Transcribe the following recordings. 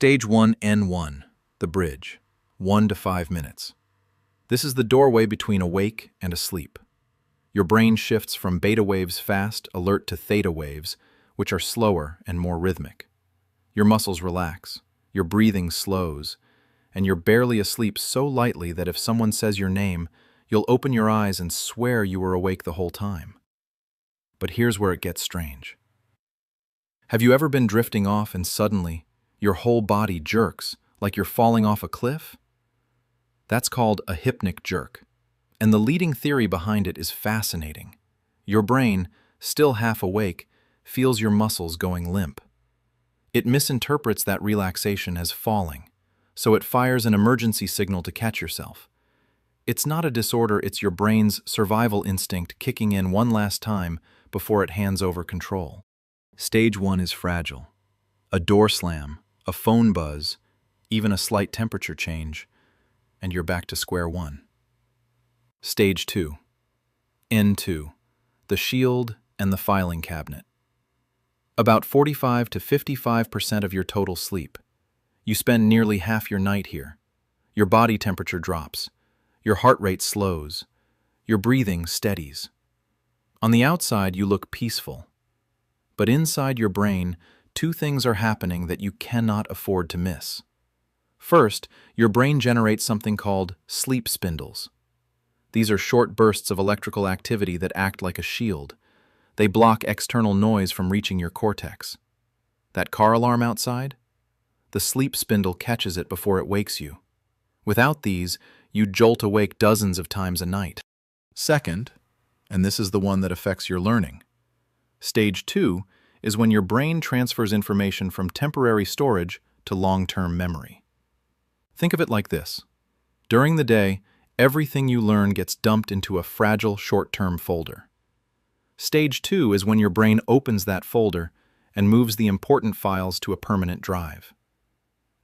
Stage 1 N1, the bridge, 1 to 5 minutes. This is the doorway between awake and asleep. Your brain shifts from beta waves fast, alert to theta waves, which are slower and more rhythmic. Your muscles relax, your breathing slows, and you're barely asleep so lightly that if someone says your name, you'll open your eyes and swear you were awake the whole time. But here's where it gets strange. Have you ever been drifting off and suddenly your whole body jerks like you're falling off a cliff? That's called a hypnic jerk, and the leading theory behind it is fascinating. Your brain, still half awake, feels your muscles going limp. It misinterprets that relaxation as falling, so it fires an emergency signal to catch yourself. It's not a disorder, it's your brain's survival instinct kicking in one last time before it hands over control. Stage 1 is fragile. A door slam, a phone buzz, even a slight temperature change, and you're back to square one. Stage 2. N2. The shield and the filing cabinet. About 45 to 55% of your total sleep. You spend nearly half your night here. Your body temperature drops. Your heart rate slows. Your breathing steadies. On the outside, you look peaceful. But inside your brain, two things are happening that you cannot afford to miss. First, your brain generates something called sleep spindles. These are short bursts of electrical activity that act like a shield. They block external noise from reaching your cortex. That car alarm outside? The sleep spindle catches it before it wakes you. Without these, you jolt awake dozens of times a night. Second, and this is the one that affects your learning, Stage 2 is when your brain transfers information from temporary storage to long-term memory. Think of it like this. During the day, everything you learn gets dumped into a fragile short-term folder. Stage 2 is when your brain opens that folder and moves the important files to a permanent drive.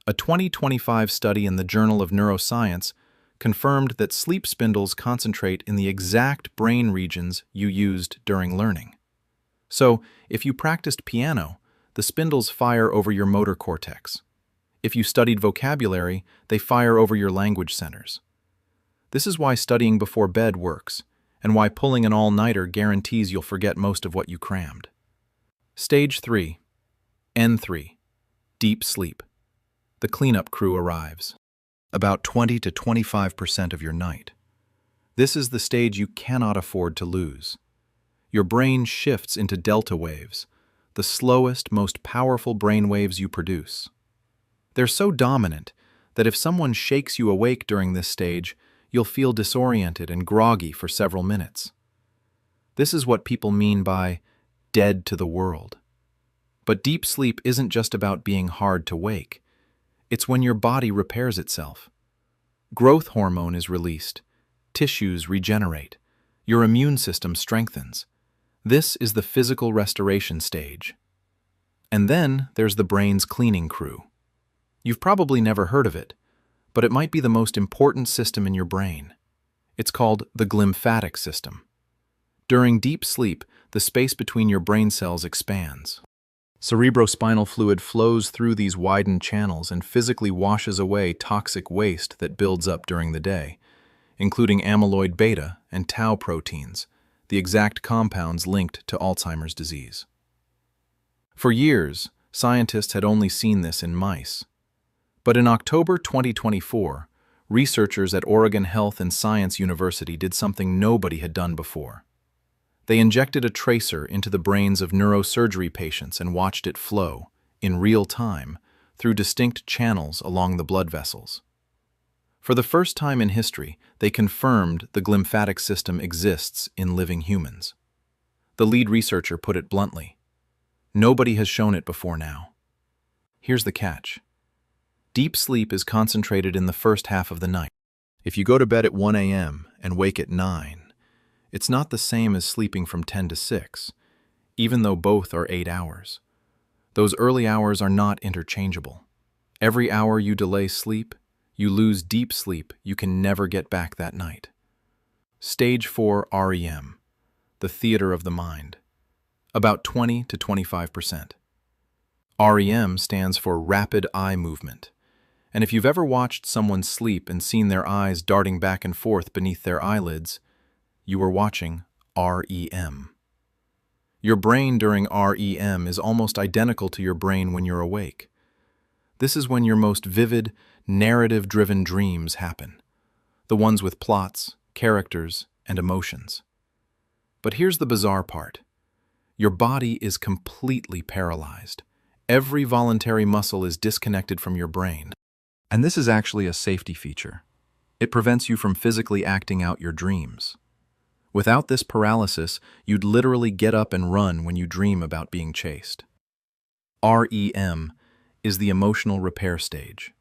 A 2025 study in the Journal of Neuroscience confirmed that sleep spindles concentrate in the exact brain regions you used during learning. So, if you practiced piano, the spindles fire over your motor cortex. If you studied vocabulary, they fire over your language centers. This is why studying before bed works, and why pulling an all-nighter guarantees you'll forget most of what you crammed. Stage 3. N3. Deep sleep. The cleanup crew arrives. About 20 to 25% of your night. This is the stage you cannot afford to lose. Your brain shifts into delta waves, the slowest, most powerful brain waves you produce. They're so dominant that if someone shakes you awake during this stage, you'll feel disoriented and groggy for several minutes. This is what people mean by dead to the world. But deep sleep isn't just about being hard to wake. It's when your body repairs itself. Growth hormone is released, tissues regenerate, your immune system strengthens. This is the physical restoration stage. And then there's the brain's cleaning crew. You've probably never heard of it, but it might be the most important system in your brain. It's called the glymphatic system. During deep sleep, the space between your brain cells expands. Cerebrospinal fluid flows through these widened channels and physically washes away toxic waste that builds up during the day, including amyloid beta and tau proteins, the exact compounds linked to Alzheimer's disease. For years, scientists had only seen this in mice. But in October 2024, researchers at Oregon Health and Science University did something nobody had done before. They injected a tracer into the brains of neurosurgery patients and watched it flow, in real time, through distinct channels along the blood vessels. For the first time in history, they confirmed the glymphatic system exists in living humans. The lead researcher put it bluntly, nobody has shown it before now. Here's the catch. Deep sleep is concentrated in the first half of the night. If you go to bed at 1 a.m. and wake at 9, it's not the same as sleeping from 10 to 6, even though both are 8 hours. Those early hours are not interchangeable. Every hour you delay sleep, you lose deep sleep you can never get back that night. Stage 4 REM, the theater of the mind. About 20 to 25%. REM stands for rapid eye movement. And if you've ever watched someone sleep and seen their eyes darting back and forth beneath their eyelids, you were watching REM. Your brain during REM is almost identical to your brain when you're awake. This is when your most vivid, narrative-driven dreams happen, the ones with plots, characters, and emotions. But here's the bizarre part. Your body is completely paralyzed. Every voluntary muscle is disconnected from your brain. And this is actually a safety feature. It prevents you from physically acting out your dreams. Without this paralysis, you'd literally get up and run when you dream about being chased. REM is the emotional repair stage.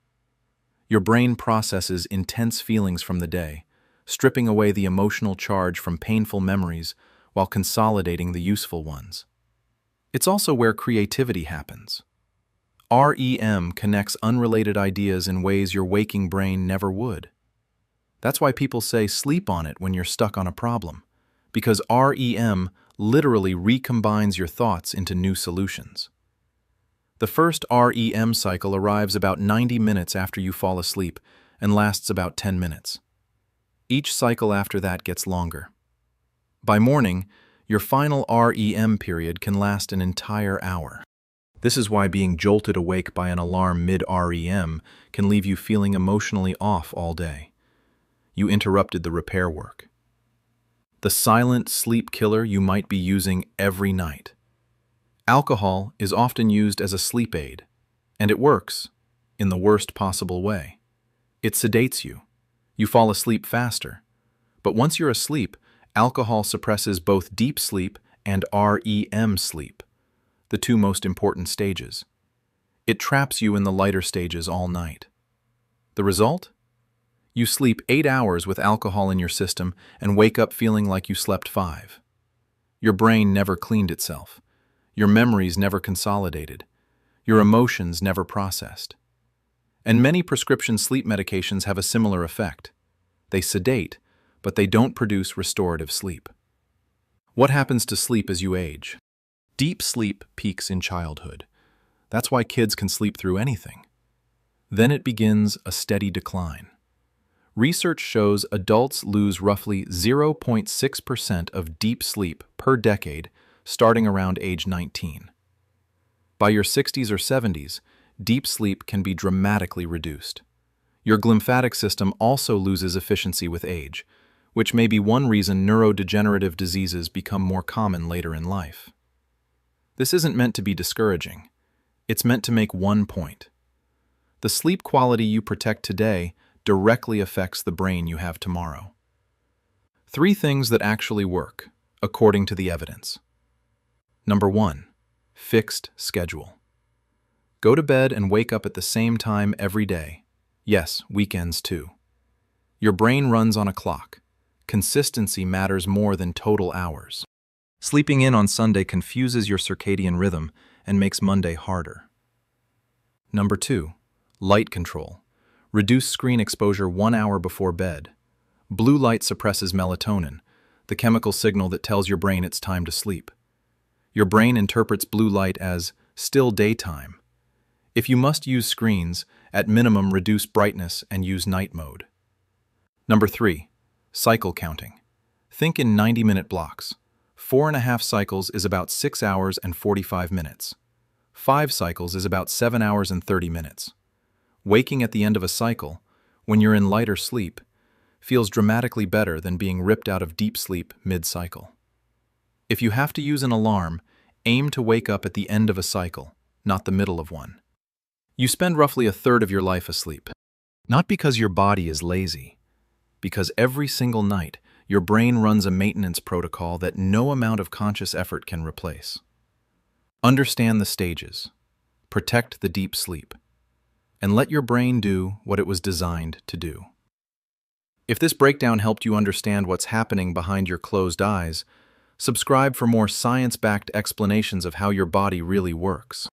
Your brain processes intense feelings from the day, stripping away the emotional charge from painful memories while consolidating the useful ones. It's also where creativity happens. REM connects unrelated ideas in ways your waking brain never would. That's why people say sleep on it when you're stuck on a problem, because REM literally recombines your thoughts into new solutions. The first REM cycle arrives about 90 minutes after you fall asleep and lasts about 10 minutes. Each cycle after that gets longer. By morning, your final REM period can last an entire hour. This is why being jolted awake by an alarm mid-REM can leave you feeling emotionally off all day. You interrupted the repair work. The silent sleep killer you might be using every night. Alcohol is often used as a sleep aid, and it works in the worst possible way. It sedates you. You fall asleep faster. But once you're asleep, alcohol suppresses both deep sleep and REM sleep, the two most important stages. It traps you in the lighter stages all night. The result? You sleep 8 hours with alcohol in your system and wake up feeling like you slept 5. Your brain never cleaned itself. Your memories never consolidated. Your emotions never processed. And many prescription sleep medications have a similar effect. They sedate, but they don't produce restorative sleep. What happens to sleep as you age? Deep sleep peaks in childhood. That's why kids can sleep through anything. Then it begins a steady decline. Research shows adults lose roughly 0.6% of deep sleep per decade starting around age 19. By your 60s or 70s, deep sleep can be dramatically reduced. Your glymphatic system also loses efficiency with age, which may be one reason neurodegenerative diseases become more common later in life. This isn't meant to be discouraging. It's meant to make one point. The sleep quality you protect today directly affects the brain you have tomorrow. 3 things that actually work, according to the evidence. Number 1, fixed schedule. Go to bed and wake up at the same time every day. Yes, weekends too. Your brain runs on a clock. Consistency matters more than total hours. Sleeping in on Sunday confuses your circadian rhythm and makes Monday harder. Number 2, light control. Reduce screen exposure 1 hour before bed. Blue light suppresses melatonin, the chemical signal that tells your brain it's time to sleep. Your brain interprets blue light as still daytime. If you must use screens, at minimum reduce brightness and use night mode. Number 3, cycle counting. Think in 90-minute blocks. 4.5 cycles is about 6 hours and 45 minutes. 5 cycles is about 7 hours and 30 minutes. Waking at the end of a cycle, when you're in lighter sleep, feels dramatically better than being ripped out of deep sleep mid-cycle. If you have to use an alarm, aim to wake up at the end of a cycle, not the middle of one. You spend roughly a third of your life asleep. Not because your body is lazy, because every single night, your brain runs a maintenance protocol that no amount of conscious effort can replace. Understand the stages, protect the deep sleep, and let your brain do what it was designed to do. If this breakdown helped you understand what's happening behind your closed eyes, subscribe for more science-backed explanations of how your body really works.